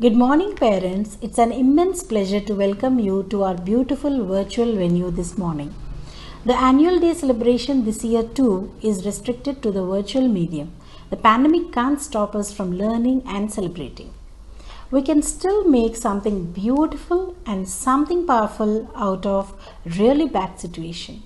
Good morning, parents. It's an immense pleasure to welcome you to our beautiful virtual venue this morning. The annual day celebration this year, too, is restricted to the virtual medium. The pandemic can't stop us from learning and celebrating. We can still make something beautiful and something powerful out of really bad situation.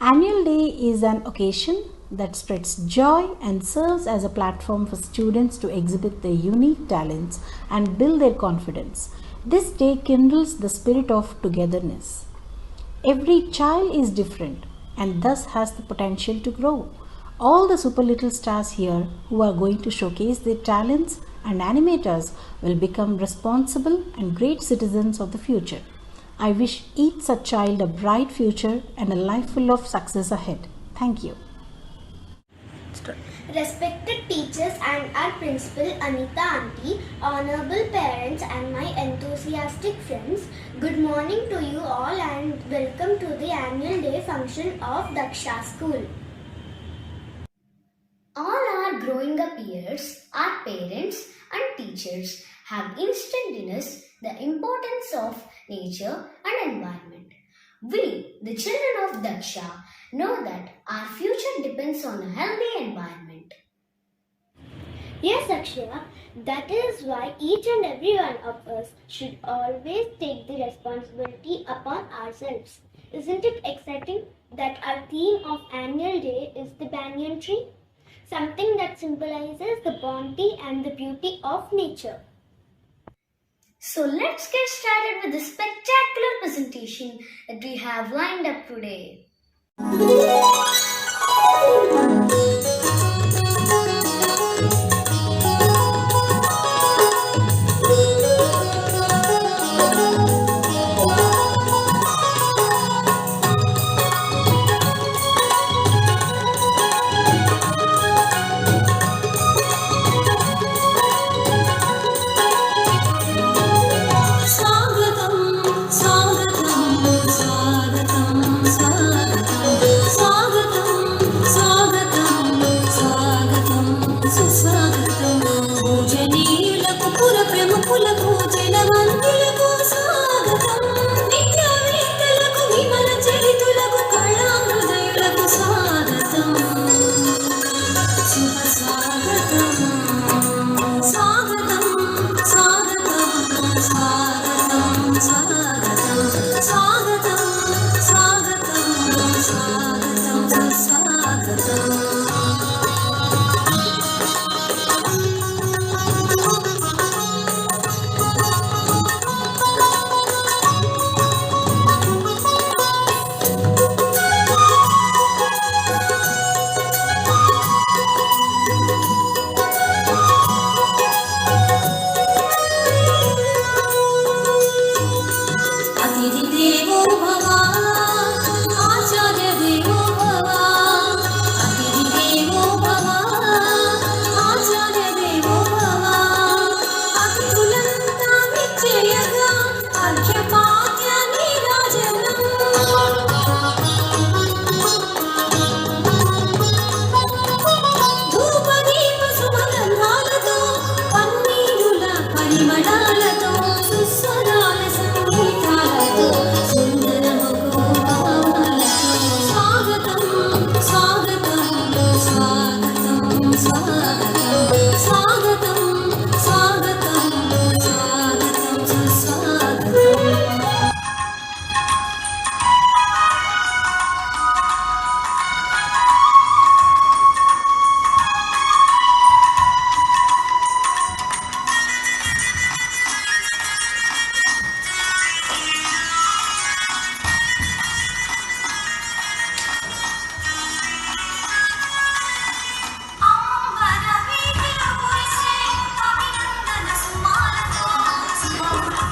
Annual Day is an occasion that spreads joy and serves as a platform for students to exhibit their unique talents and build their confidence. This day kindles the spirit of togetherness. Every child is different and thus has the potential to grow. All the super little stars here who are going to showcase their talents and animators will become responsible and great citizens of the future. I wish each such child a bright future and a life full of success ahead. Thank you. Respected teachers and our principal Anita Auntie, honorable parents and my enthusiastic friends, good morning to you all and welcome to the annual day function of Daksha School. All our growing up years, our parents and teachers have instilled in us the importance of nature and environment. We, the children of Daksha, know that our future depends on a healthy environment. Yes, Akshaya, that is why each and every one of us should always take the responsibility upon ourselves. Isn't it exciting that our theme of annual day is the banyan tree? Something that symbolizes the bounty and the beauty of nature. So let's get started with the spectacular presentation that we have lined up today.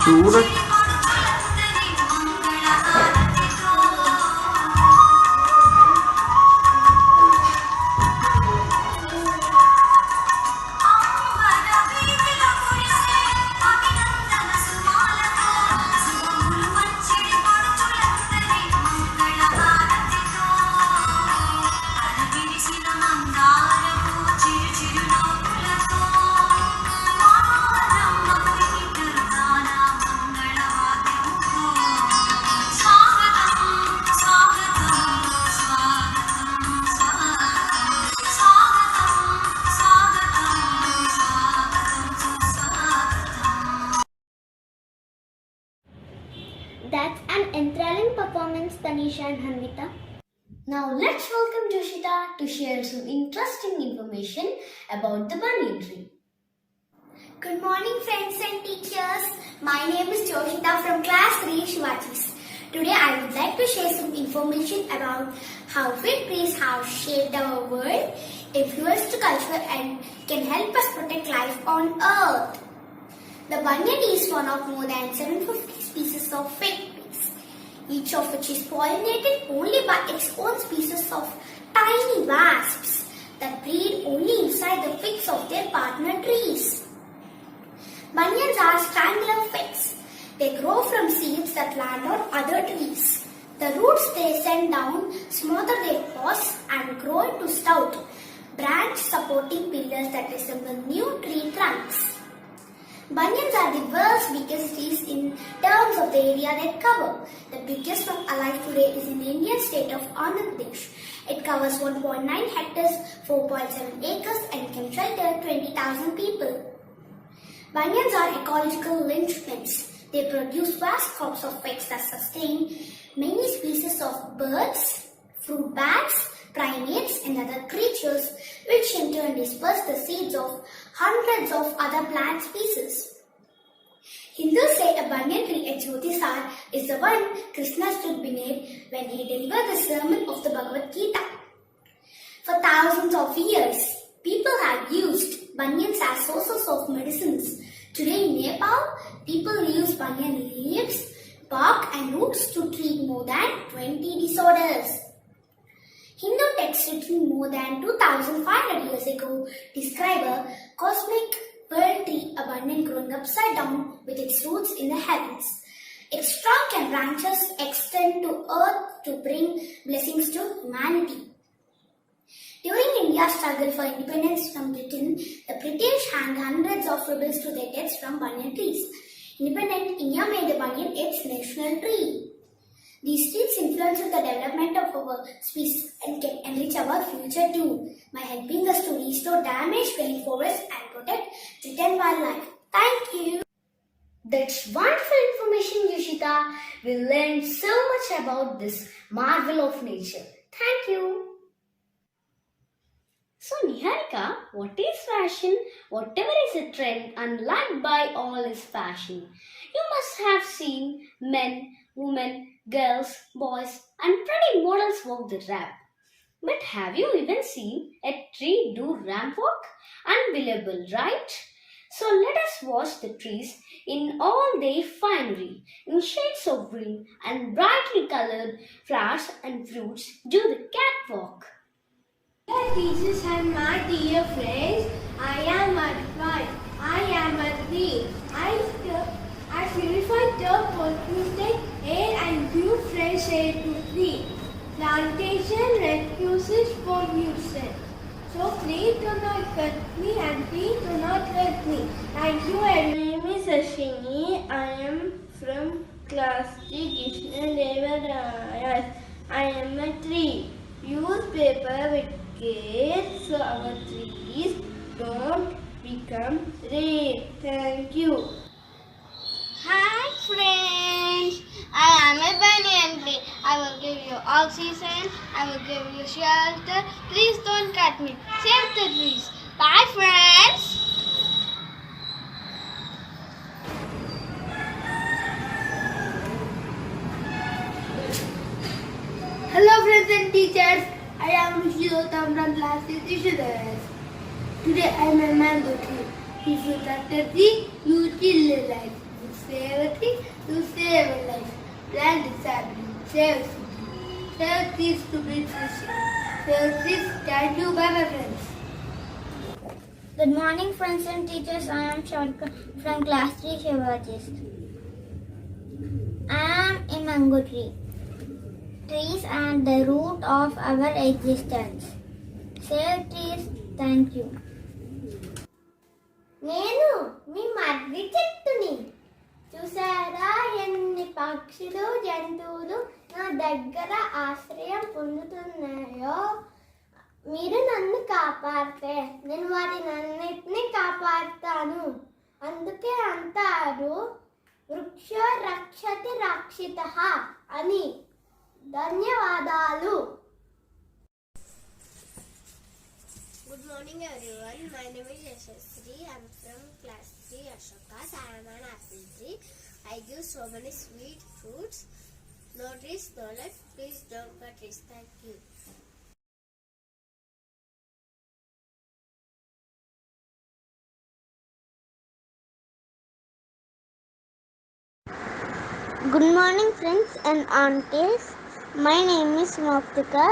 ചൂട് చిరు చిరు నవ్వులతో మనోహరం నవ్వు That's an enthralling performance, Tanisha and Hanvita. Now let's welcome Joshita to share some interesting information about the banyan tree. Good morning, friends and teachers. My name is Joshita from class 3 Shivajis. Today I would like to share some information about how fig trees have shaped our world, influenced culture and can help us protect life on earth. The banyan is one of more than 750 species of fig trees, each of which is pollinated only by its own species of tiny wasps that breed only inside the figs of their partner trees. Banyans are triangular figs. They grow from seeds that land on other trees. The roots they send down smother their pods and grow into stout, branch-supporting pillars that resemble new tree trunks. Banyans are the world's biggest trees in terms of the area they cover. The biggest one alive today is in the Indian state of Andhra Pradesh. It covers 1.9 hectares, 4.7 acres and can shelter 20,000 people. Banyans are ecological linchpins. They produce vast crops of figs that sustain many species of birds, fruit bats, primates and other creatures, which in turn disperse the seeds of hundreds of other plant species. Hindus say a banyan tree at Jyotisar is the one Krishna stood beneath when he delivered the sermon of the Bhagavad Gita. For thousands of years, people have used banyans as sources of medicines. Today in Nepal, people use banyan leaves, bark and roots to treat more than 20 disorders. Hindu texts written more than 2,500 years ago describe a cosmic world tree, a banyan growing upside down with its roots in the heavens. Its trunk and branches extend to earth to bring blessings to humanity. During India's struggle for independence from Britain, the British hanged hundreds of rebels to their deaths from banyan trees. Independent India made the banyan its national tree. These trees influence the development of our species and can enrich our future too, by helping us to restore damaged rainforests and protect Tibetan wildlife. Thank you. That's wonderful information, Yoshita. We learned so much about this marvel of nature. Thank you. So Niharika, what is fashion? Whatever is a trend and liked by all is fashion. You must have seen men, women, girls, boys and pretty models walk the ramp. But have you even seen a tree do ramp walk? Unbelievable, right? So let us watch the trees in all their finery, in shades of green and brightly colored flowers and fruits do the catwalk. Dear teachers and my dear friends, I am Madhvai. I am a tree. I purify the polluted air and give fresh air to tree. Plantation reduces pollution. So please do not cut me and please do not hurt me. Thank you. My name is Ashwini. I am from class 3 Krishna Devarayas. I am a tree. Use paper with care so our trees don't become red. Thank you. Hi friends, I am a banyan tree. I will give you oxygen, I will give you shelter. Please don't cut me. Save the trees. Bye friends. Hello friends and teachers. I am Rishidottam from class 3 Tishadas. Today I am a mango tree. If you plant a tree, you kill a life. If you save a tree, you save a life. Plant a sapling, save a city. Save trees to build fish. Save trees. Thank you. Bye bye friends. Good morning friends and teachers. I am Sharka from class 3 Shivajis. I am a mango tree. Trees are the root of our existence. Save trees. Thank you. నేను మీ మర్రి చెట్టుని. చూసారా ఎన్ని పక్షులు జంతువులు నా దగ్గర ఆశ్రయం పొందుతున్నాయో. మీరు నన్ను కాపాడితే నేను వాటినన్నిటినీ కాపాడుతాను. అందుకే అంటారు వృక్షో రక్షతి రక్షితః అని. ధన్యవాదాలు. Good morning everyone. My name is Yashasri. I am from class 3 Ashokas. I am an apple tree. I give so many sweet fruits. No trees, no life. Please don't cut trees. Thank you. Good morning friends and aunties. My name is Moktika.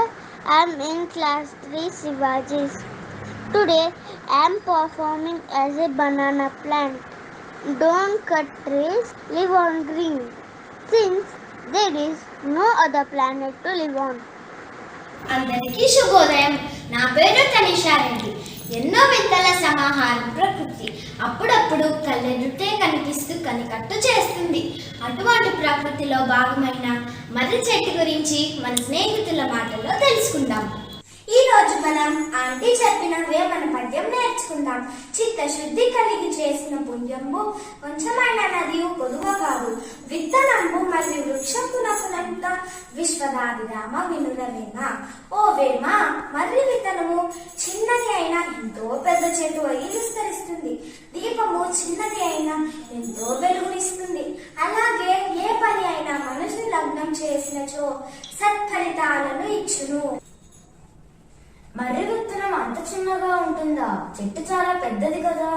I am in class 3 Shivajis. Today I am performing as a banana plant. Don't cut trees, live on green. Since there is no other planet to live on. అందరికీ శుభోదయం. నా పేరు తనిషా రెడ్డి. ఎన్నో వింతల సమాహారం ప్రకృతి. అప్పుడప్పుడు కళ్ళెదుటే కనిపిస్తూ కనికట్టు చేస్తుంది. అటువంటి ప్రకృతిలో భాగమైన మర్రి చెట్టు గురించి మన స్నేహితుల మాటల్లో తెలుసుకుందాం. ఈ రోజు మనం ఆంటీ చెప్పిన వేమన పద్యం నేర్చుకుందాం. చిత్తశుద్ధి కలిగి చేసిన పుణ్యంబు కొంచెమైన నది పొదువ కాదు. విత్తనంబు మళ్ళీ వృక్షంపునకునంత విశ్వదాభిరామ వినురవేమ. ఓ వేమ, మర్రి విత్తనము చిన్నది అయినా ఎంతో పెద్ద చెట్టు అయి విస్తరిస్తుంది. దీపము చిన్నది అయినా ఎంతో వెలుగునిస్తుంది. అలాగే ఏ పని అయినా మనసుని లగ్నం చేసినచో సత్ఫలితాలను ఇచ్చును. మర్రి విత్తనం అంత చిన్నగా ఉంటుందా? చెట్టు చాలా పెద్దది కదా.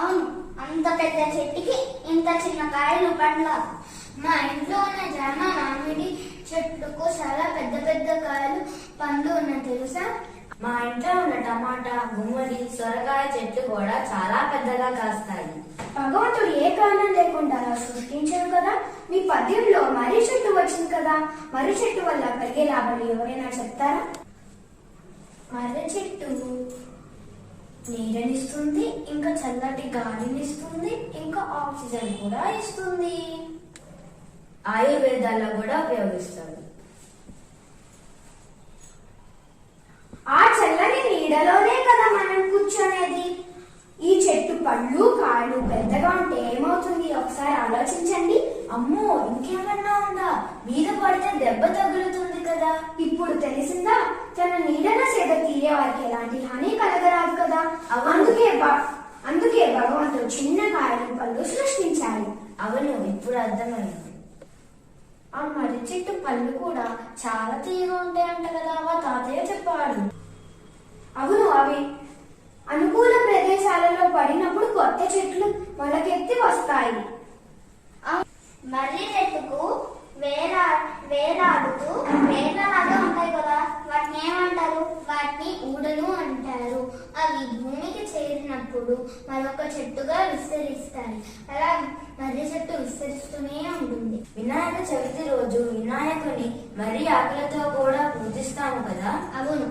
అవును, అంత పెద్ద చెట్టుకి ఇంత చిన్న కాయలు పండ్ల. మా ఇంట్లో ఉన్న జామ మామిడి చెట్టుకు చాలా పెద్ద పెద్ద కాయలు పండ్లు ఉన్నాయి తెలుసా? మా ఇంట్లో ఉన్న టమాటా, గుమ్మడి, సొరకాయ చెట్లు కూడా చాలా పెద్దగా కాస్తాయి. భగవంతుడు ఏ కారణం లేకుండా అలా సృష్టించాడు కదా. మీ పద్యంలో మర్రి చెట్టు వచ్చింది కదా, మర్రి చెట్టు వల్ల కలిగే లాభాలు ఎవరైనా చెప్తారా? మర్రి చెట్టు నీడనిస్తుంది, ఇంకా చల్లటి గాలిని ఇస్తుంది, ఇంకా ఆక్సిజన్ కూడా ఇస్తుంది. ఆయుర్వేదాల్లో కూడా ఉపయోగిస్తారు. ఆ చల్లని నీడలోనే కదా మనం కూర్చొనేది. ఈ చెట్టు పళ్ళు కాళ్ళు పెద్దగా ఉంటే ఏమవుతుంది ఒకసారి ఆలోచించండి. అమ్మో, ఇంకేమన్నా ఉందా? మీద పడితే దెబ్బ తగులుతుంది కదా. ఇప్పుడు తెలిసిందా? తన నీడన సేద తీరే వారికి ఎలాంటి హాని కలగరాదు కదా. అందుకే భగవంతుడు చిన్న కాయలు పళ్ళు సృష్టించాడు. అవును, ఇప్పుడు అర్థమైంది. ఆ మర్రి చెట్టు పళ్ళు కూడా చాలా తీయగా ఉంటాయంట కదా, మా తాతయ్య చెప్పాడు. అవును, అవి అనుకూల ప్రదేశాలలో పడినప్పుడు కొత్త చెట్లు మొలకెత్తి వస్తాయి. మర్రి చెట్టుకు వేలాడుతూ వేర్లలాగా ఉంటాయి కదా, వాటిని ఏమంటారు? వాటిని ఊడలు అంటారు. అవి భూమికి చేరినప్పుడు మరొక చెట్టుగా విస్తరిస్తాయి. అలా మర్రి చెట్టు విస్తరిస్తూనే ఉంటుంది. వినాయక చవితి రోజు వినాయకుని మర్రి ఆకులతో కూడా పూజిస్తాము కదా. అవును,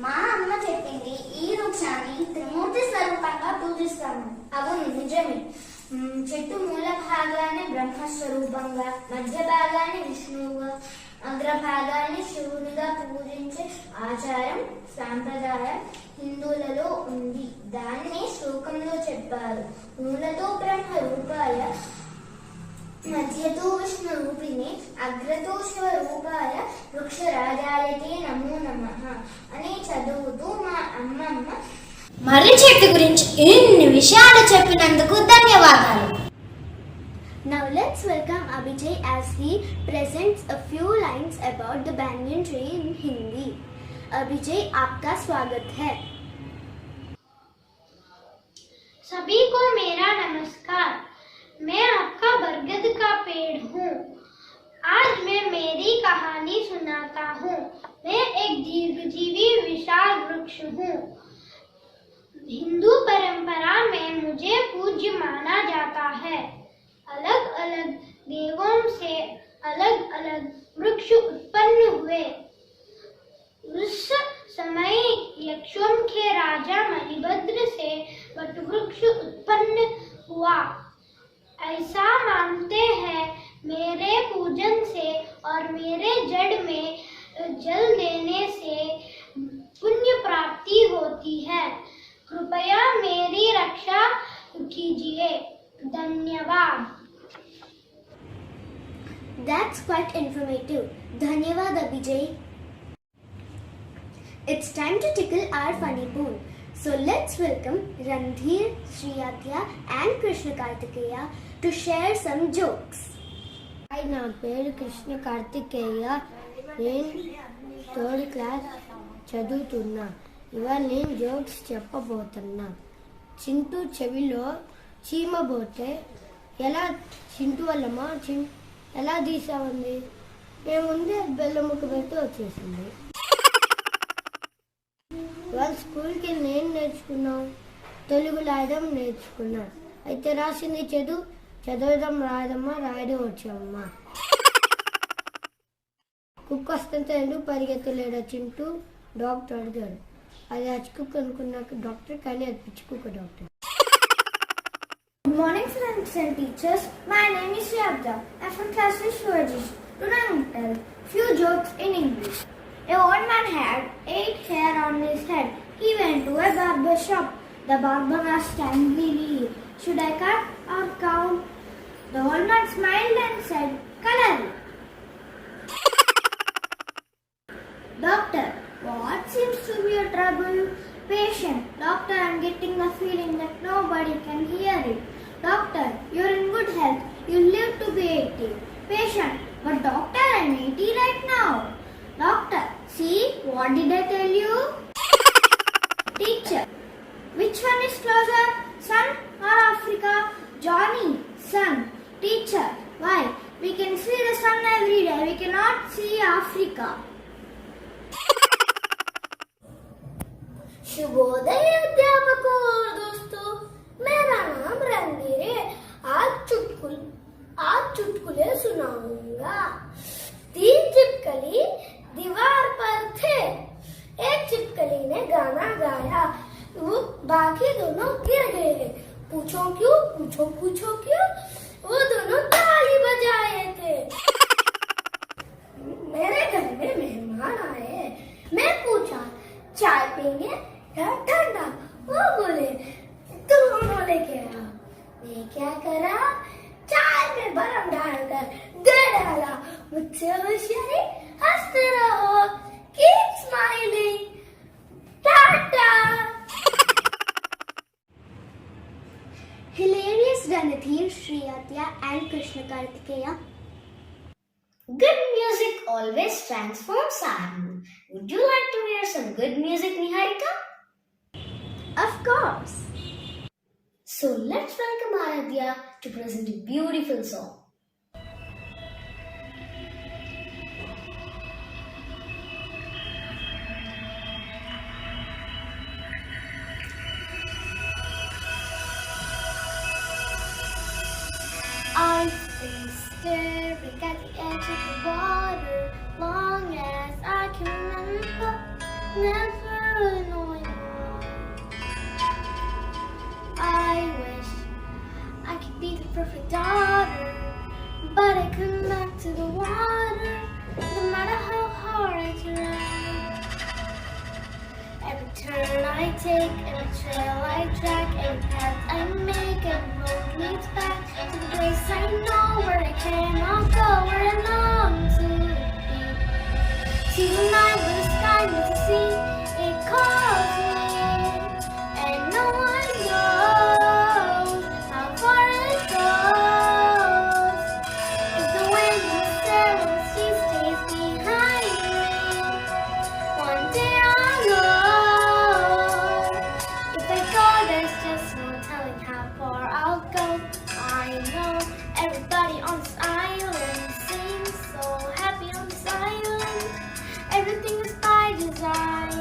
మా అమ్మ చెప్పింది ఈ వృక్షాన్ని త్రిమూర్తి స్వరూపంగా పూజిస్తాము. అవును, నిజమే. చెట్టు మూల భాగాన్ని బ్రహ్మస్వరూపంగా, మధ్య భాగాన్ని విష్ణువుగా, అగ్రభాగాన్ని శివునిగా పూజించే ఆచారం సాంప్రదాయం హిందువులలో ఉంది. దాన్ని శ్లోకంలో చెప్పారు. మూలతో బ్రహ్మ రూపాయ, మధ్యతో విష్ణు రూపిణి, అగ్రతో శివరూపాయ వృక్షరాజాయతే నమో నమః అని చదువుతూ మా అమ్మమ్మ మర్రి చెట్టు గురించి ఇన్ని విషయాలు చెప్పినందుకు ధన్యవాదాలు. Now let's welcome Abhijay as he presents a few lines about the banyan tree in Hindi. Abhijay, आपका स्वागत है. सभी को मेरा नमस्कार. मैं आपका बरगद का पेड़ हूँ. आज मैं मेरी कहानी सुनाता हूँ. मैं एक दीर्घजीवी विशाल वृक्ष हूँ. हिंदू परंपरा में मुझे पूज्य माना जाता है. अलग अलग देवों से अलग अलग वृक्ष उत्पन्न हुए. उस समय यक्षों के राजा मणिभद्र से वटवृक्ष उत्पन्न हुआ. ऐसा मानते हैं मेरे पूजन से और मेरे जड़ में जल देने से पुण्य प्राप्ति होती है. कृपया मेरी रक्षा कीजिए। धन्यवाद। That's quite informative. Dhanyavad Abhijay. It's time to tickle our funny bone. So let's welcome Randhir, Shriyatya and Krishna Kartikeya to share some jokes. Hi, నా పేరు కృష్ణ కార్తికేయ. నేను థర్డ్ క్లాస్ చదువుతున్నా. ఇవాళ నేను జోక్స్ చెప్పబోతున్నా. చింటూ చెవిలో చీమ పోతే ఎలా చింటూ వల్లమా ఎలా తీసామంది? మేము ముందే బెల్లం ముక్క పెడితే వచ్చేసింది. ఇవాళ స్కూల్కి నేను నేర్చుకున్నాం, తెలుగు రాయడం నేర్చుకున్నా. అయితే రాసింది చదవడం రాయడమ్మా, రాయడం వచ్చామమ్మా. కుక్క వస్తుంటే ఎందుకు పరిగెత్తలేడా చింటూ డాక్టర్ అడిగాడు. అది అచ్చి కుక్క అనుకున్నాక డాక్టర్, కానీ అది పిచ్చి కుక్క doctor. Good morning, friends and teachers. My name is Shriyatya. I'm from class 3 Today I will tell few jokes in English. A old man had 8 hair on his head. He went to a barber shop. The barber asked angrily, "Should I cut or count?" The old man smiled and said, "Color." Doctor, what seems to be your trouble? Patient, doctor, I'm getting the feeling that nobody can hear it. Doctor, you're in good health. You live to be 80. Patient, but doctor, I'm 80 right now. Doctor, see, what did I tell you? Teacher, which one is closer, sun or Africa? Johnny, sun. Teacher, why? We can see the sun every day. We cannot see Africa. शुभोदय अध्यापकों और दोस्तों, मेरा नाम रणधीर है। आज चुटकुले सुनाऊंगा। 3 छिपकली दीवार पर थे। एक छिपकली ने गाना गाया, वो बाकी दोनों गिर गए। पूछो क्यों? वो दोनों ताली बजाए थे। मेरे घर में मेहमान आए। मैं पूछा, चाय पियेंगे या ठंडा? वो बोले, दोनों लेके आओ। मैं क्या करा, चाय में बर्फ डालकर दे डाला। मुझसे होशियारी, हंसते रहो, keep smiling, Tata. Hilarious Randhir, Shriyatya and Krishna Kartikeya. Good music always transforms our mood. Would you like to hear some good music, Niharika? Of course. So let's welcome Aradhya to present a beautiful song. I've been staring at the edge of the water long as I can remember, never knowing why. I wish I could be the perfect daughter, but I come back to the water no matter how hard I try. Every turn I take, every trail I track, every path I make, every road leads back to the place I know where I cannot go, where I long to be. See the night where the sky meets the sea, it calls me, and no one knows how far it goes. If the wind will sail and the sea stays behind me, one day I'll know. If I go, there's just no telling how far I'll go. I know everybody on this island seems so happy on this island. Everything is by design.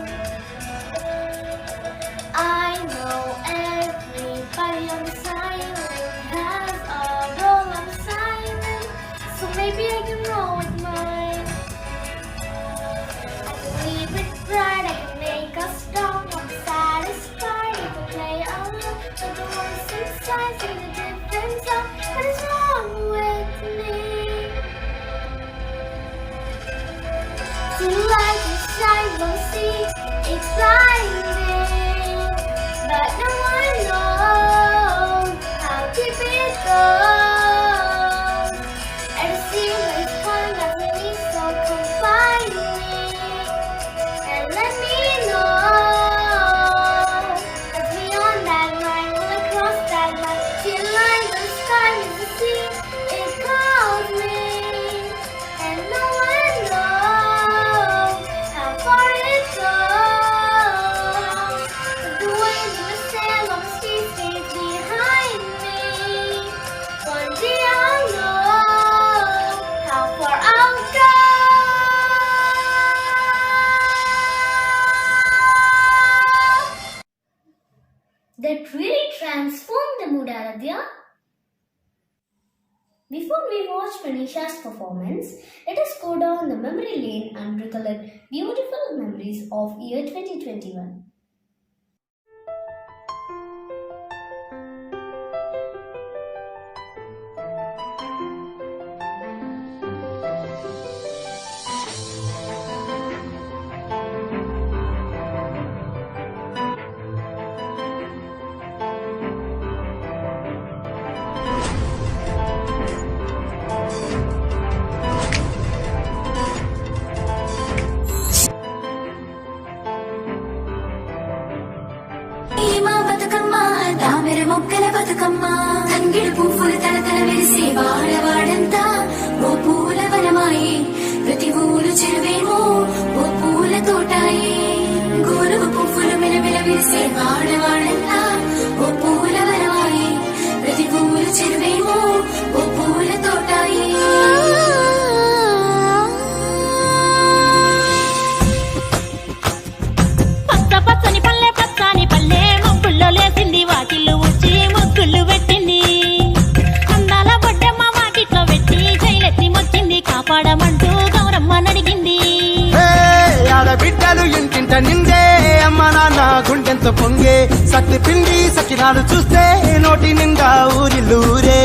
that really transformed the mood, Aradhya? Before we watch Manisha's performance, let us go down the memory lane and recollect beautiful memories of year 2021. తామెర మొక్కల బతుకమ్మ తంగిడు పువ్వులు తలతల మెరిసే వాడవాడంతా ఓ పూల వనమాయే ప్రతి ఊరు చెరువేమో ఓ పూల తోటాయే గోరుగు పువ్వులు మెలమెల మెరిసే వాడవాడంతా ఓ పూల వనమాయే ప్రతి ఊరు చెరువేమో ఓ పూల తోటాయే పచ్చని పల్లె పచ్చని పల్లె మొక్కుల్లో లేసింది వాకిళ్ళు ఉచ్చి ముగ్గులు పెట్టింది అందాల బొడ్డమ్మ వాకిట్లో పెట్టి జైలెత్తి మొచ్చింది కాపాడమంటూ గౌరమ్మ నడిగింది ఆడబిడ్డలు ఇంటింట నిండే అమ్మ నాన్న గుండెంత పొంగే సత్తి పిండి సకినాలు చూస్తే నోటి నిండా ఊరిల్లూరే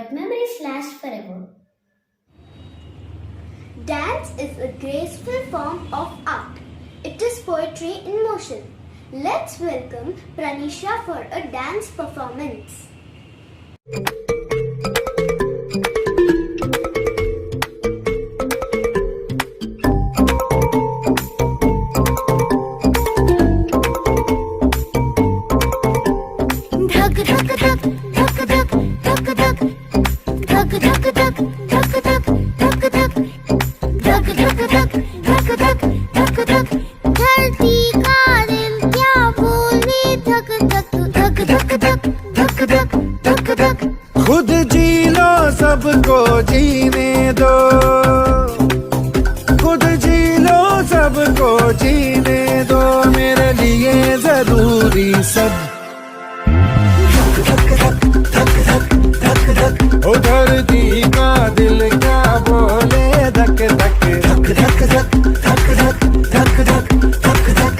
but memories last forever. Dance is a graceful form of art. It is poetry in motion. Let's welcome Pranisha for a dance performance. खुद जी लो सबको जीने दो, खुद जी लो सबको जीने दो, मेरे लिए जरूरी सब ओ धरती का दिल क्या बोले धक धक धक धक धक धक धक धक धक धक धक।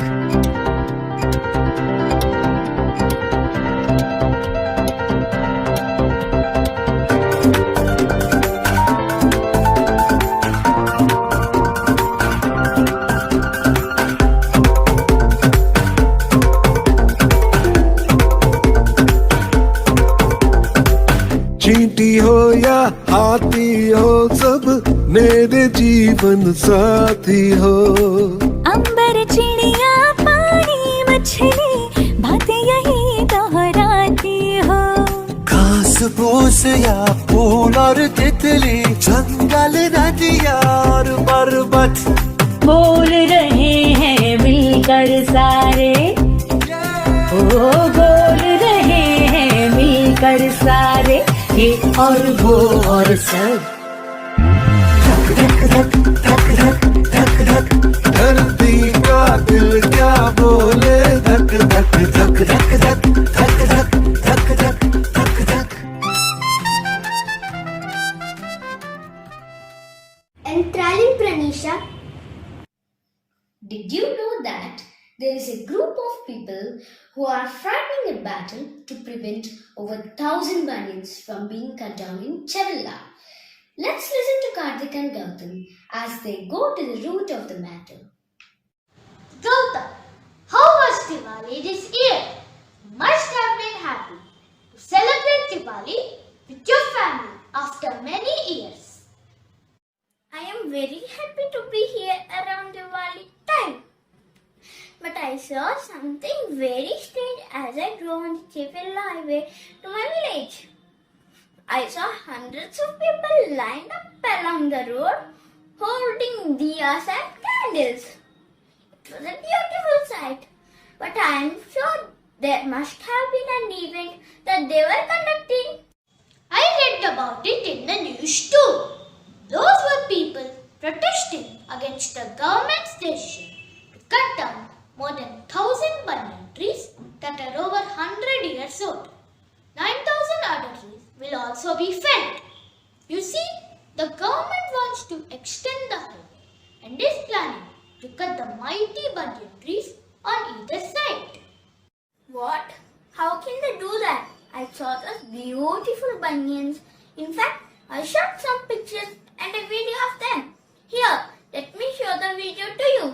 चींटी हो या हाथी हो सब मेरे जीवन साथी हो, अंबर चिड़िया पानी मछली बातें यही दोहराती हो, घास फूस या फूल और तितली जंगल नदिया और पर्वत बोल रहे हैं मिलकर सारे, ओ बोल रहे हैं मिलकर सारे, ये और वो और सब। धरती का दिल क्या बोले धक धक धक धक धक धक धक धक धक धक धक। Enthralling Pranisha. Did you know that there is a group of people who are fighting a battle to prevent over 1,000 banyans from being cut down in Chevilla? Let's listen to Karthik and Gautam as they go to the root of the matter. Gautam, how was Diwali this year? You must have been happy to celebrate Diwali with your family after many years. I am very happy to be here around Diwali time. But I saw something very strange as I drove on the Chevilla highway to my village. I saw hundreds of people lined up along the road holding diyas and candles. It was a beautiful sight, but I am sure there must have been an event that they were conducting. I read about it in the news too. Those were people protesting against the government's decision to cut down more than 1,000 banyan trees that are over 100 years old. 9,000 other trees will also be felled. You see, the government wants to extend the highway and is planning to cut the mighty banyan trees on either side. What? How can they do that? I saw those beautiful banyans. In fact, I shot some pictures and a video of them. Here, let me show the video to you.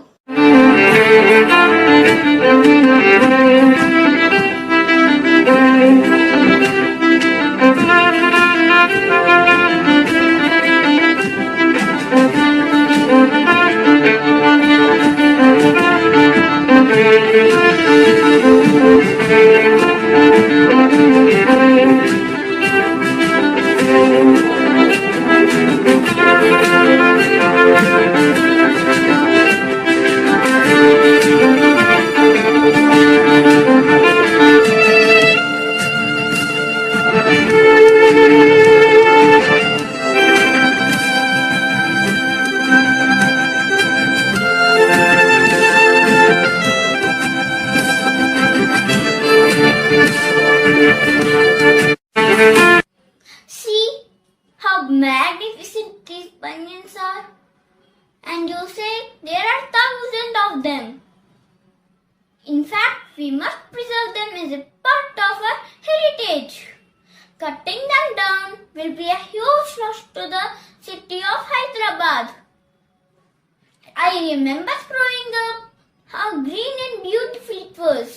See how magnificent these banyans are? And you say there are thousands of them. In fact, we must preserve them as a part of our heritage. Cutting them down will be a huge loss to the city of Hyderabad. I remember growing up how green and beautiful it was.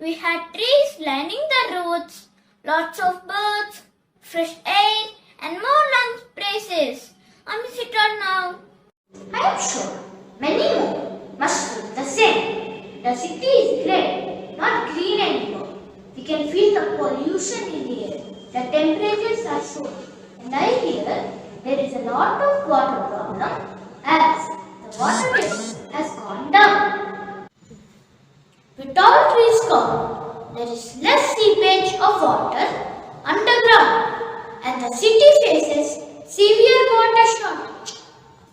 We had trees lining the roads, lots of birds, fresh air, and more lunch places. I miss it all now. I am sure many more must feel the same. The city is grey, not green anymore. We can feel the pollution in the air. The temperatures are so. And I hear there is a lot of water problem as the water level has gone down. With all trees gone, there is less seepage of water underground and the city faces severe water shortage.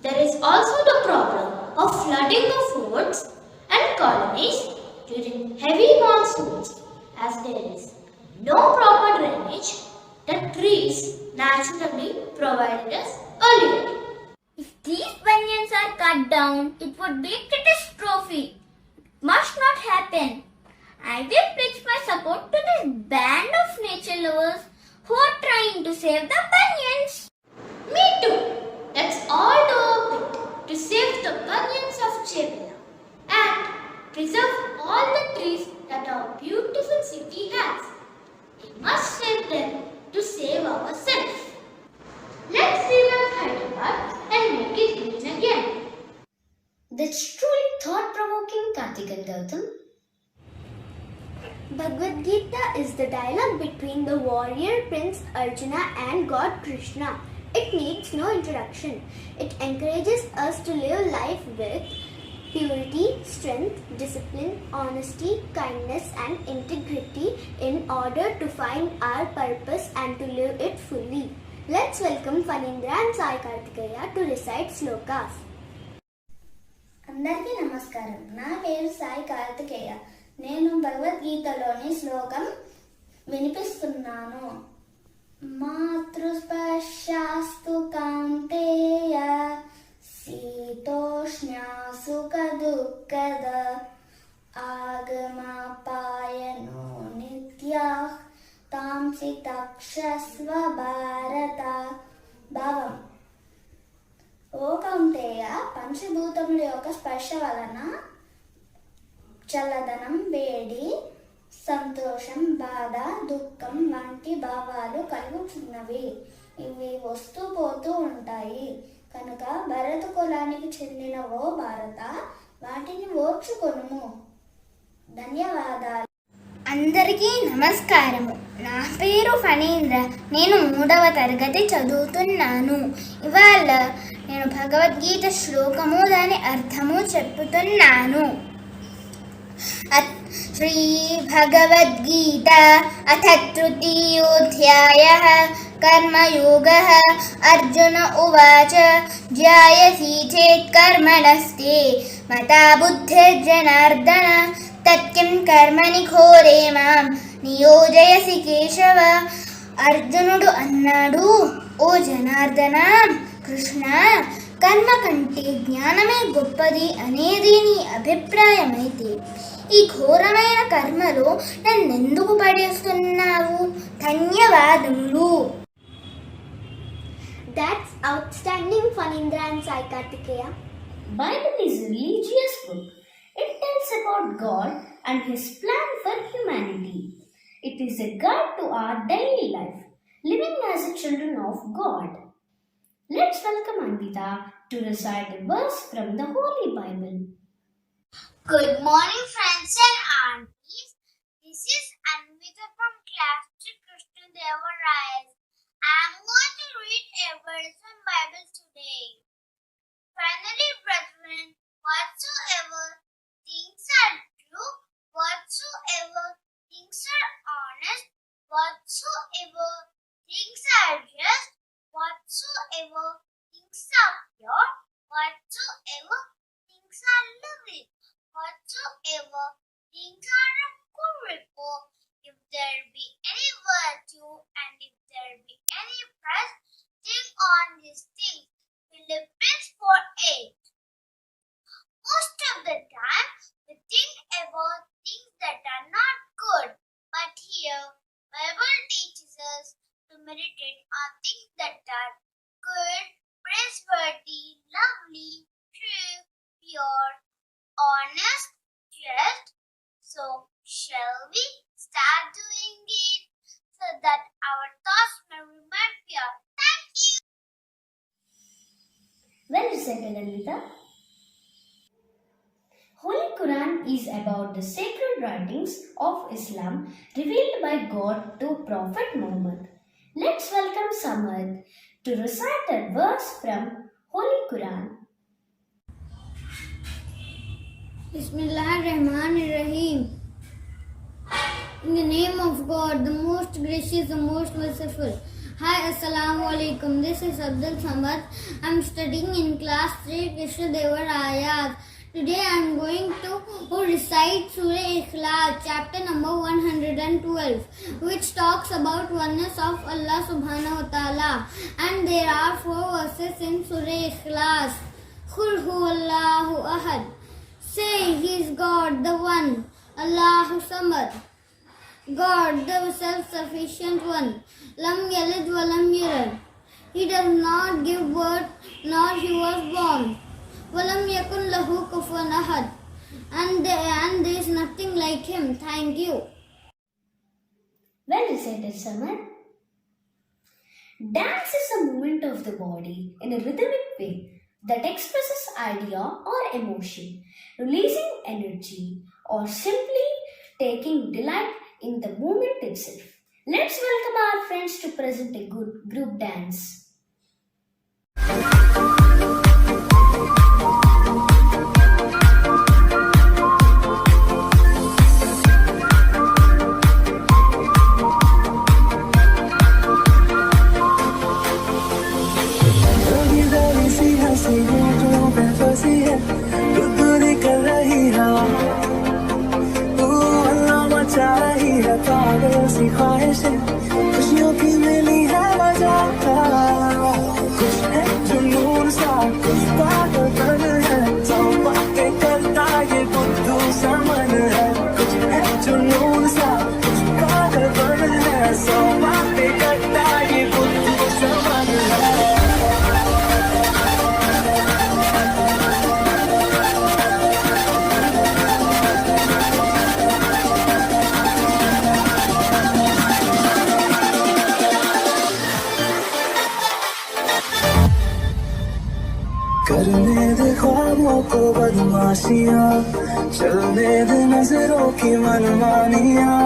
There is also the problem of flooding of roads and colonies during heavy monsoons as there is no proper drainage that trees naturally provided us earlier. If these banyans are cut down, it would be a catastrophe. Must not happen. I will pledge my support to this band of nature lovers who are trying to save the banyans. Me too. Let's all do a bit to save the banyans of Chevilla and preserve all the trees that our beautiful city has. We must save them to save ourselves. Let's revive Hyderabad and make it green again. That's truly thought-provoking, Karthik and Gautam. Bhagavad Gita is the dialogue between the warrior Prince Arjuna and God Krishna. It needs no introduction. It encourages us to live life with purity, strength, discipline, honesty, kindness and integrity in order to find our purpose and to live it fully. Let's welcome Fanindra and Sai Karthikeya to recite slokas. అందరికీ నమస్కారం. నా పేరు సాయి కార్తికేయ. నేను భగవద్గీతలోని శ్లోకం వినిపిస్తున్నాను. మాతృస్పర్శాస్తు కౌంతేయ శీతోష్ణాసు కదుఃఖద ఆగమాపాయనో నిత్యాః తాంసి తక్షస్వ భారత. భావం: ఓ కౌంతేయ, పంచభూతముల యొక్క స్పర్శ వలన చల్లదనం, వేడి, సంతోషం, బాధ, దుఃఖం వంటి భావాలు కలుగుతున్నవి. ఇవి వస్తూ పోతూ ఉంటాయి కనుక భరత కులానికి చెందిన ఓ భారత, వాటిని ఓర్చుకొనుము. ధన్యవాదాలు. అందరికీ నమస్కారము. నా పేరు ఫణీంద్ర. నేను 3వ తరగతి చదువుతున్నాను. ఇవాళ నేను భగవద్గీత శ్లోకము దాని అర్థము చెప్పుతున్నాను. శ్రీ భగవద్గీత అథ తృతీయోధ్యాయః కర్మయోగః. అర్జున ఉవాచ జ్యాయసి చేత్ కర్మణస్తే మతా బుద్ధిర్జనార్దన తత్కిం కర్మని ఘోరే మాం నియోజయసి కేశవ. అర్జునుడు అన్నాడు, ఓ జనార్దన, కృష్ణ, కర్మ కంటే జ్ఞానమే గొప్పది అనేది నీ అభిప్రాయమైతే ఈ ఘోరమైన కర్మలో నన్నెందుకు పడేస్తున్నావు? ధన్యవాదములు. That's outstanding, Fanindra and Sai Karthikeya. Bible is a religious book. It tells about God and His plan for humanity. It is a guide to our daily life, living as a children of God. Let's welcome Anvita to recite a verse from the Holy Bible. Good morning, friends and aunties. This is Anvita from class 3 Krishna Deva Rise. I am going to read a verse from Bible today. Finally, brethren, whatsoever things are true, whatsoever things are honest, whatsoever things are just, whatsoever things are pure, whatsoever things are lovely, whatsoever things are of good report, if there be any virtue and if there be any praise, think on these things. Philippians 4:8. Most of the time, we think about things that are not good, but here, Bible teaches meditate on things that are good, praiseworthy, lovely, true, pure, honest, just. So, shall we start doing it so that our thoughts may remain pure? Thank you. Well recited, Anita. Holy Quran is about the sacred writings of Islam revealed by God to Prophet Muhammad. Let's welcome Samad to recite a verse from Holy Quran. Bismillahirrahmanirrahim. In the name of God, the most gracious, the most merciful. Hi, Assalamu alaikum. This is Abdul Samad. I'm studying in class 3 Krishna Devarayas. Today I am going to recite Surah Ikhlas, chapter number 112, which talks about oneness of Allah subhanahu wa ta'ala. And there are 4 verses in Surah Ikhlas. Qul huwallahu ahad. Say, He is God, the One. Allahu Samad. God, the self-sufficient one. Lam yalid wa lam yulad. He does not give birth, nor he was born. Walam yakun lahu kufuwan ahad. And there is nothing like him. Thank you. Well recited, Samad. Dance is a movement of the body in a rhythmic way that expresses idea or emotion, releasing energy, or simply taking delight in the movement itself. Let's welcome our friends to present a good group dance. खुशियों की मिली है वजह कुछ है जुनून सा कुछ पागलपन है सब बातें करता ये बुद्धू समन है कुछ है जुनून सा कुछ पागलपन है सब बातें करता ये बुद्धू समन है करने दे ख्वाबों को बदमाशियां चलने दे नजरों की मनमानियां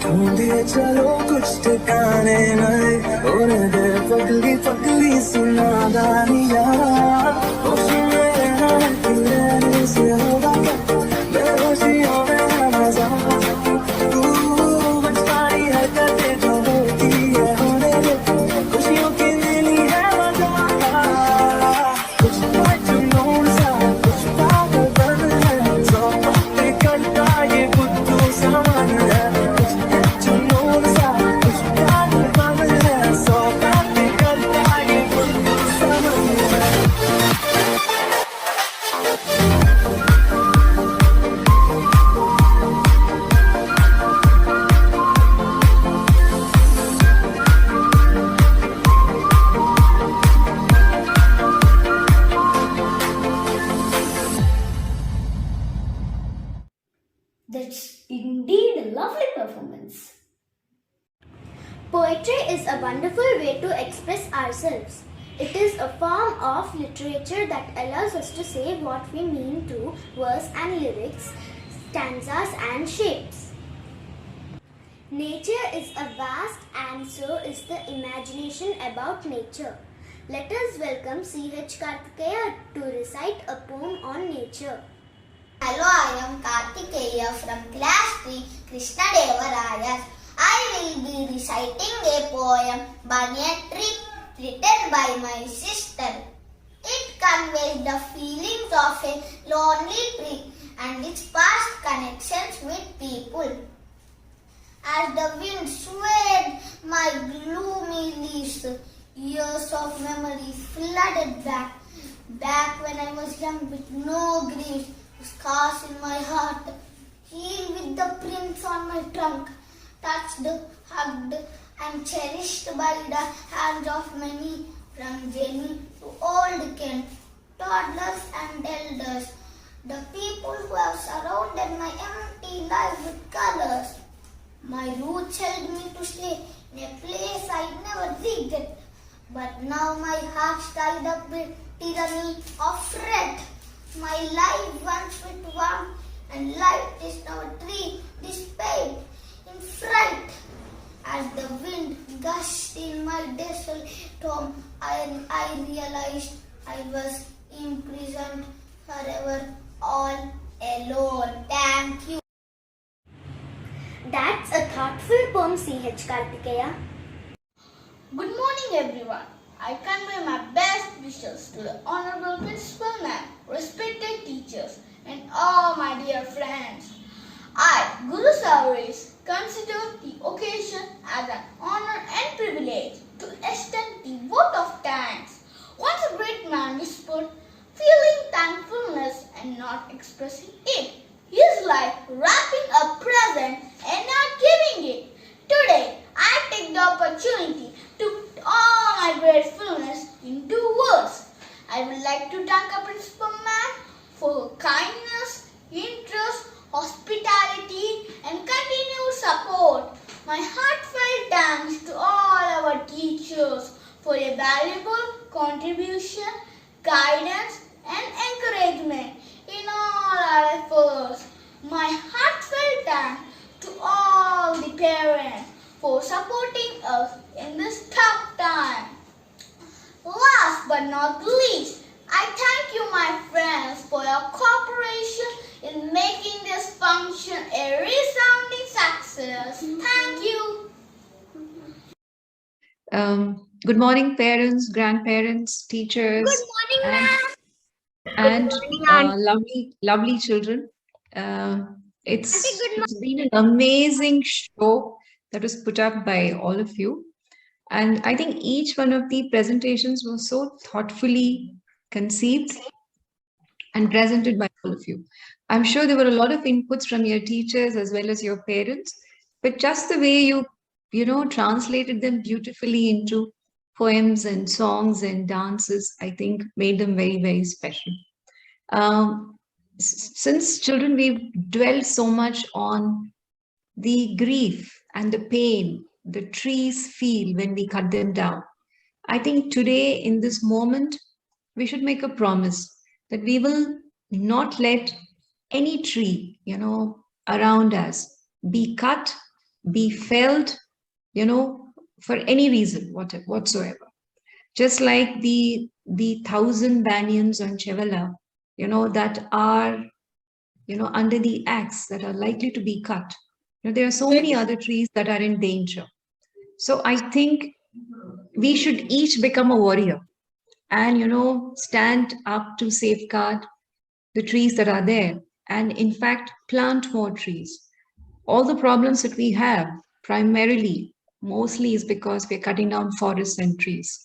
ढूंढे चलो कुछ ठिकाने नए और दे पगली पगली सुनादानियां होशी में रहना रहने से होगा क्या बेहोशियों में है मजा तू बचकानी हरकतें जो होती है होने दे खुशियों की मिली है मजा That's indeed a lovely performance. Poetry is a wonderful way to express ourselves. It is a form of literature that allows us to say what we mean through verse and lyrics, stanzas and shapes. Nature is a vast and so is the imagination about nature. Let us welcome C.H. Kartikeya to recite a poem on nature. Hello, I am Kartikeya from class 3 Krishna Devarayas. I will be reciting a poem Banyan Tree written by my sister. It conveys the feelings of a lonely tree and its past connections with people. As the wind swayed my gloomy leaves, years of memory flooded back when I was young with no griefs. Scars in my heart, healed with the prints on my trunk, touched, hugged, and cherished by the hands of many, from Jenny to old Ken, toddlers and elders, the people who have surrounded my empty life with colors. My roots held me to stay in a place I never reached, but now my heart's tied up with tyranny of fret. My life once with warmth and light is now a tree displayed in fright. As the wind gushed in my desolate home, I realized I was imprisoned forever, all alone. Thank you. That's a thoughtful poem, C.H. Kartikeya. Good morning, everyone. I convey my best wishes to the Honorable Principal Ma'am, respected teachers, and all my dear friends. I, Guru Saurays, consider the occasion as an honor and privilege to extend the vote of thanks. Once a great man whispered, feeling thankfulness and not expressing it. He is like wrapping a present and not giving it. Today, I take the opportunity to put all my gratefulness into words. I would like to thank our Principal Ma'am for her kindness, interest, hospitality, and continued support. My heartfelt thanks to all our teachers for a valuable contribution, guidance, and encouragement in all our efforts. My heartfelt thanks to all the parents for supporting us in this tough time. Last but not least, I thank you, my friends, for your cooperation in making this function a resounding success. Thank you. Good morning, parents, grandparents, teachers. Good morning, ma'am. And lovely children. It's been an amazing show that was put up by all of you. And I think each one of the presentations was so thoughtfully conceived and presented by all of you. I'm sure there were a lot of inputs from your teachers as well as your parents, but just the way you translated them beautifully into poems and songs and dances, I think made them very, very special. Since children, we've dwelled so much on the grief and the pain the trees feel when we cut them down. I think today, in this moment, we should make a promise that we will not let any tree, around us be cut, be felled, for any reason, whatsoever. Just like the 1,000 banyans on Chevala, that are, under the axe that are likely to be cut. There are so many other trees that are in danger. So I think we should each become a warrior and, stand up to safeguard the trees that are there and in fact plant more trees. All the problems that we have primarily, mostly is because we're cutting down forests and trees.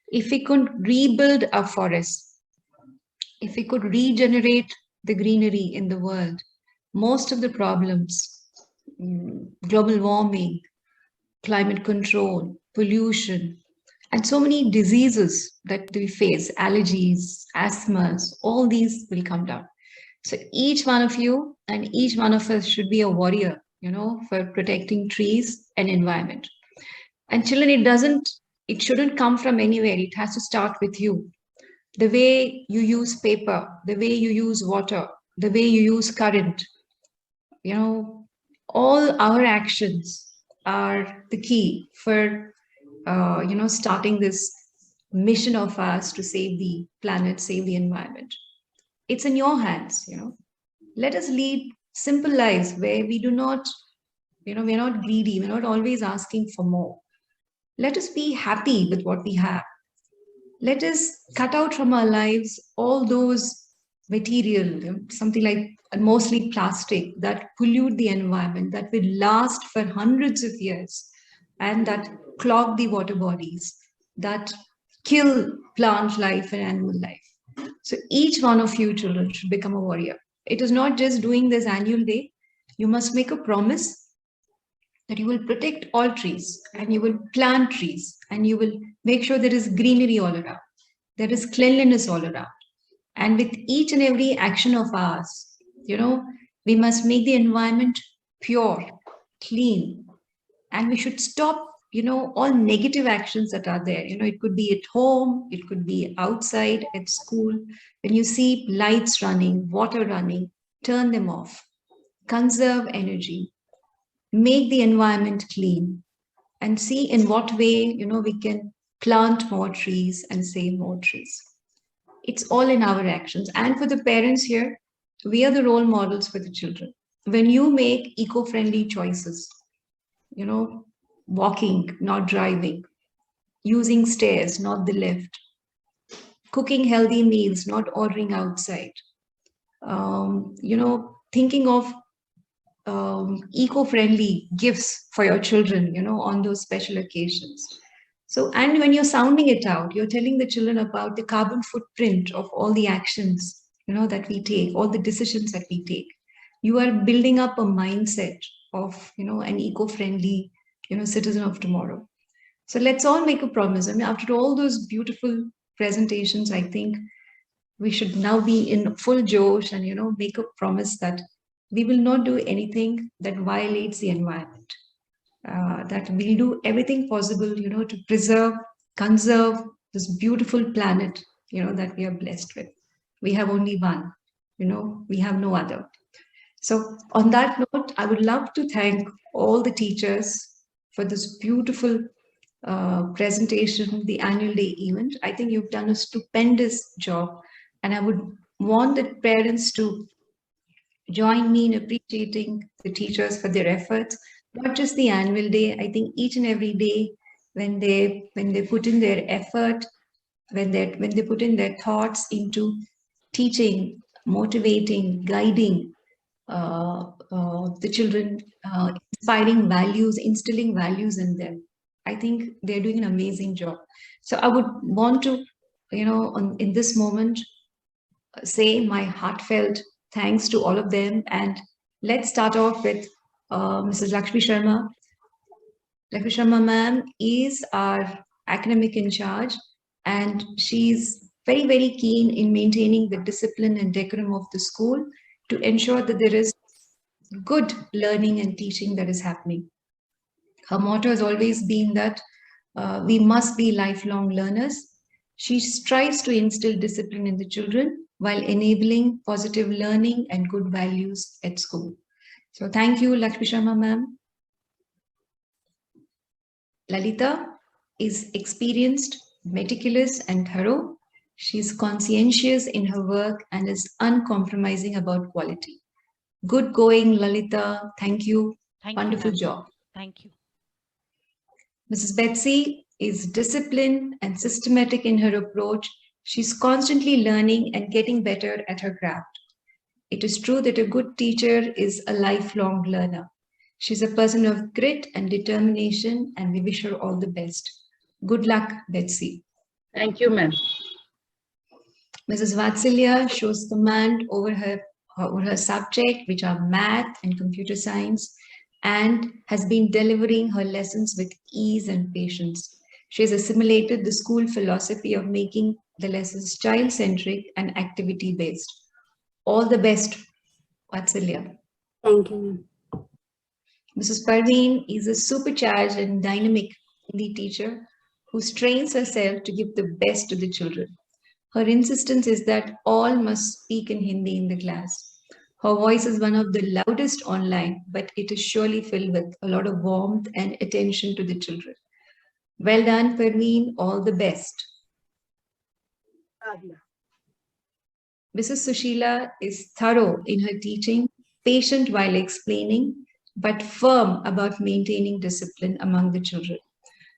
If we could rebuild our forests, if we could regenerate the greenery in the world, most of the problems, global warming, climate control, pollution, and so many diseases that we face, allergies, asthmas, all these will come down. So each one of you and each one of us should be a warrior, for protecting trees and environment. And children, it shouldn't come from anywhere. It has to start with you. The way you use paper, the way you use water, the way you use current, all our actions are the key for, starting this mission of ours to save the planet, save the environment. It's in your hands, Let us lead simple lives where we do not, we're not greedy, we're not always asking for more. Let us be happy with what we have. Let us cut out from our lives all those material, something like mostly plastic, that pollute the environment, that will last for hundreds of years, and that clog the water bodies, that kill plant life and animal life. So each one of you children should become a warrior. It is not just doing this annual day. You must make a promise that you will protect all trees and you will plant trees and you will make sure there is greenery all around. There is cleanliness all around. And with each and every action of ours, we must make the environment pure, clean, and we should stop, all negative actions that are there. It could be at home, it could be outside at school. When you see lights running, water running, turn them off, conserve energy, make the environment clean, and see in what way, we can plant more trees and save more trees. It's all in our actions. And for the parents here, we are the role models for the children. When you make eco-friendly choices, walking, not driving, using stairs, not the lift, cooking healthy meals, not ordering outside, thinking of eco-friendly gifts for your children, on those special occasions. So, and when you're sounding it out, you're telling the children about the carbon footprint of all the actions, that we take, all the decisions that we take. You are building up a mindset of, an eco-friendly, citizen of tomorrow. So let's all make a promise. I mean, after all those beautiful presentations, I think we should now be in full josh and, make a promise that we will not do anything that violates the environment. That we'll do everything possible, to preserve, conserve this beautiful planet, that we are blessed with. We have only one, we have no other. So on that note, I would love to thank all the teachers for this beautiful presentation, the annual day event. I think you've done a stupendous job, and I would want the parents to join me in appreciating the teachers for their efforts, not just the annual day. I think each and every day when they put in their effort, when they put in their thoughts into teaching, motivating, guiding the children, inspiring values, instilling values in them, I think they're doing an amazing job. So I would want to, in this moment, say my heartfelt thanks to all of them. And let's start off with Mrs. Lakshmi Sharma. Lakshmi Sharma ma'am is our academic in charge, and she's very, very keen in maintaining the discipline and decorum of the school to ensure that there is good learning and teaching that is happening. Her motto has always been that we must be lifelong learners. She strives to instill discipline in the children while enabling positive learning and good values at school. So thank you, Lakshmi Sharma ma'am. Lalita is experienced, meticulous, and thorough. She's conscientious in her work and is uncompromising about quality. Good going, Lalita. Thank you. Wonderful job. Thank you. Mrs. Betsy is disciplined and systematic in her approach. She's constantly learning and getting better at her craft. It is true that a good teacher is a lifelong learner. She's a person of grit and determination, and we wish her all the best. Good luck, Betsy. Thank you, ma'am. Mrs. Vatsalya shows command over her subject, which are math and computer science, and has been delivering her lessons with ease and patience. She has assimilated the school philosophy of making the lessons child-centric and activity-based. All the best, Vatsalya. Thank you. Mrs. Parveen is a supercharged and dynamic Hindi teacher who strains herself to give the best to the children. Her insistence is that all must speak in Hindi in the class. Her voice is one of the loudest online, but it is surely filled with a lot of warmth and attention to the children. Well done, Parveen. All the best. Mrs. Sushila is thorough in her teaching, patient while explaining, but firm about maintaining discipline among the children.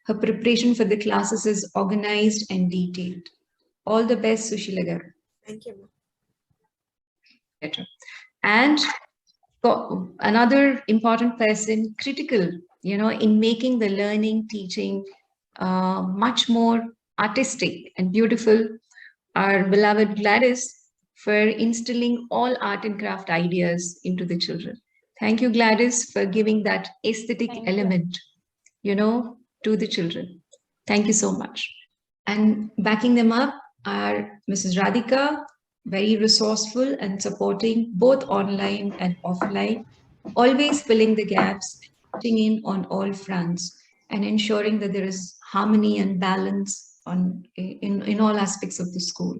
Her preparation for the classes is organized and detailed. All the best, Sushila garu. Thank you. And another important person, critical, in making the learning, teaching much more artistic and beautiful, our beloved Gladys, for instilling all art and craft ideas into the children. Thank you, Gladys, for giving that aesthetic element, to the children. Thank you so much. And backing them up are Mrs. Radhika, very resourceful and supporting both online and offline, always filling the gaps, pitching in on all fronts, and ensuring that there is harmony and balance in all aspects of the school.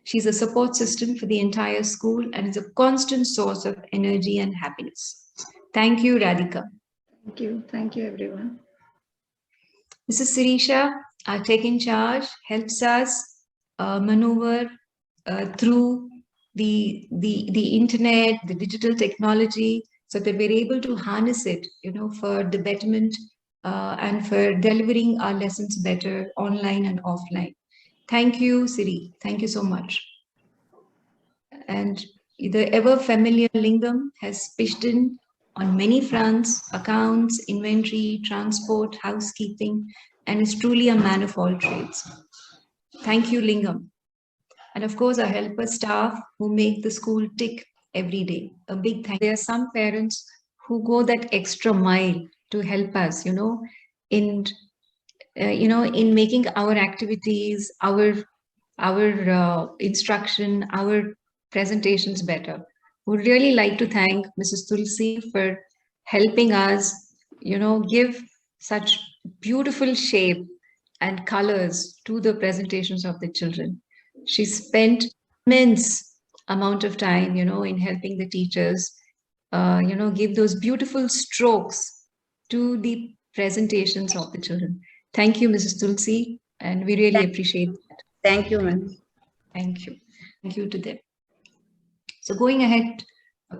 She's a support system for the entire school and is a constant source of energy and happiness. Thank you, Radhika. Thank you. Thank you, everyone. Mrs. Sirisha, taking charge, helps us maneuver through the internet, the digital technology, so that we're able to harness it, for the betterment and for delivering our lessons better online and offline. Thank you, Siri. Thank you so much. And the ever familiar Lingam has pitched in on many fronts: accounts, inventory, transport, housekeeping, and is truly a man of all trades. Thank you, Lingam. And of course, our helper staff who make the school tick every day. A big thank you. There are some parents who go that extra mile to help us, in making our activities, our instruction, our presentations better. Would really like to thank Mrs. Tulsi for helping us, give such beautiful shape and colors to the presentations of the children. She spent immense amount of time, in helping the teachers, give those beautiful strokes to the presentations of the children. Thank you, Mrs. Tulsi, and we really appreciate that. Thank you, ma'am. Thank you. Thank you to them. So going ahead,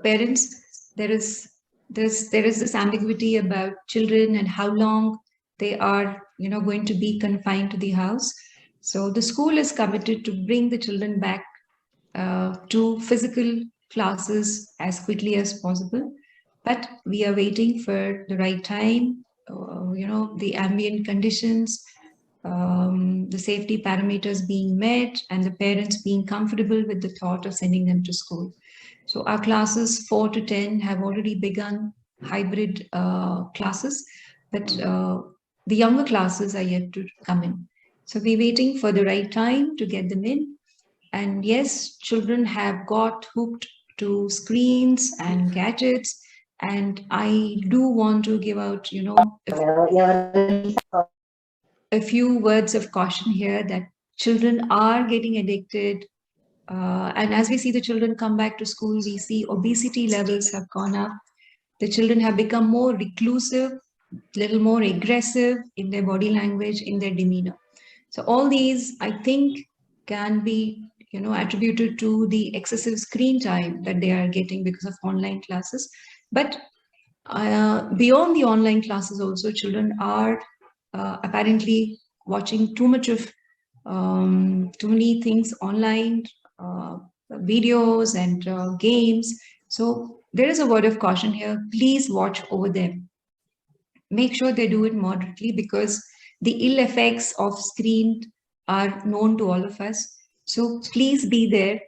parents, there is this ambiguity about children and how long they are, going to be confined to the house. So the school is committed to bring the children back to physical classes as quickly as possible. But we are waiting for the right time, the ambient conditions, the safety parameters being met, and the parents being comfortable with the thought of sending them to school. So our classes 4 to 10 have already begun hybrid classes, but the younger classes are yet to come in. So we're waiting for the right time to get them in. And yes, children have got hooked to screens and gadgets. And I do want to give out, a few words of caution here that children are getting addicted. And as we see the children come back to school, we see obesity levels have gone up. The children have become more reclusive, little more aggressive in their body language, in their demeanor. So all these, I think, can be, attributed to the excessive screen time that they are getting because of online classes. But beyond the online classes also, children are apparently watching too many things online, videos and games. So there is a word of caution here. Please watch over them. Make sure they do it moderately, because the ill effects of screen are known to all of us. So please be there.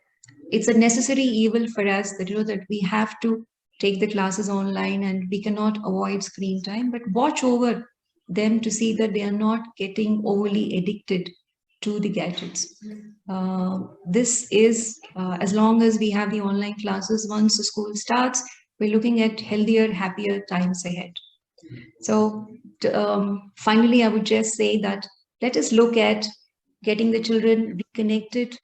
It's a necessary evil for us that, that we have to take the classes online and we cannot avoid screen time, but watch over them to see that they are not getting overly addicted to the gadgets. This is, as long as we have the online classes, once the school starts, we're looking at healthier, happier times ahead. So finally, I would just say that let us look at getting the children reconnected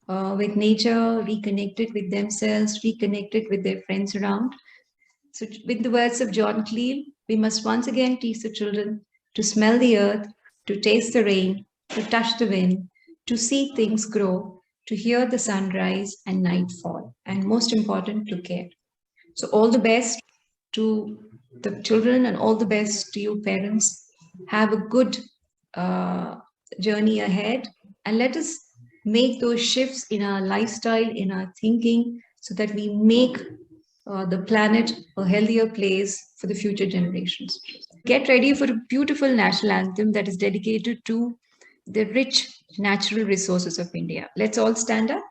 with nature, reconnected with themselves, reconnected with their friends around. So with the words of John Cleave, we must once again teach the children to smell the earth, to taste the rain, to touch the wind, to see things grow, to hear the sunrise and night fall, and most important, to care. So all the best to the children and all the best to you parents. Have a good journey ahead, and let us make those shifts in our lifestyle, in our thinking, so that we make the planet a healthier place for the future generations. Get ready for a beautiful national anthem that is dedicated to the rich natural resources of India. Let's all stand up.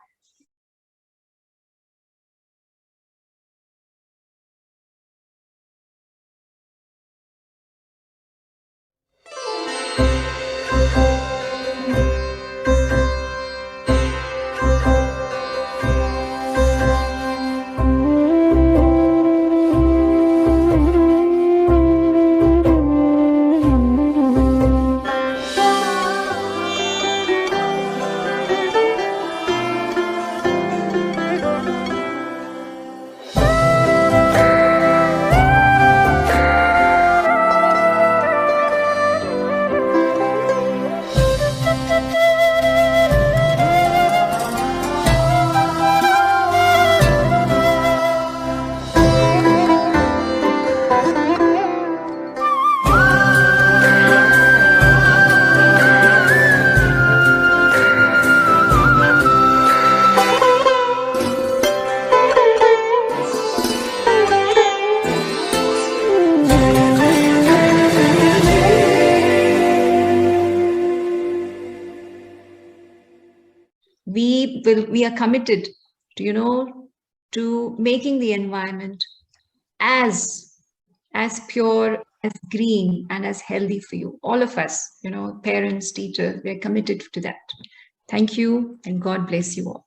we are committed to, to making the environment as pure, as green, and as healthy for you. All of us, parents, teachers, we're committed to that. Thank you, and God bless you all.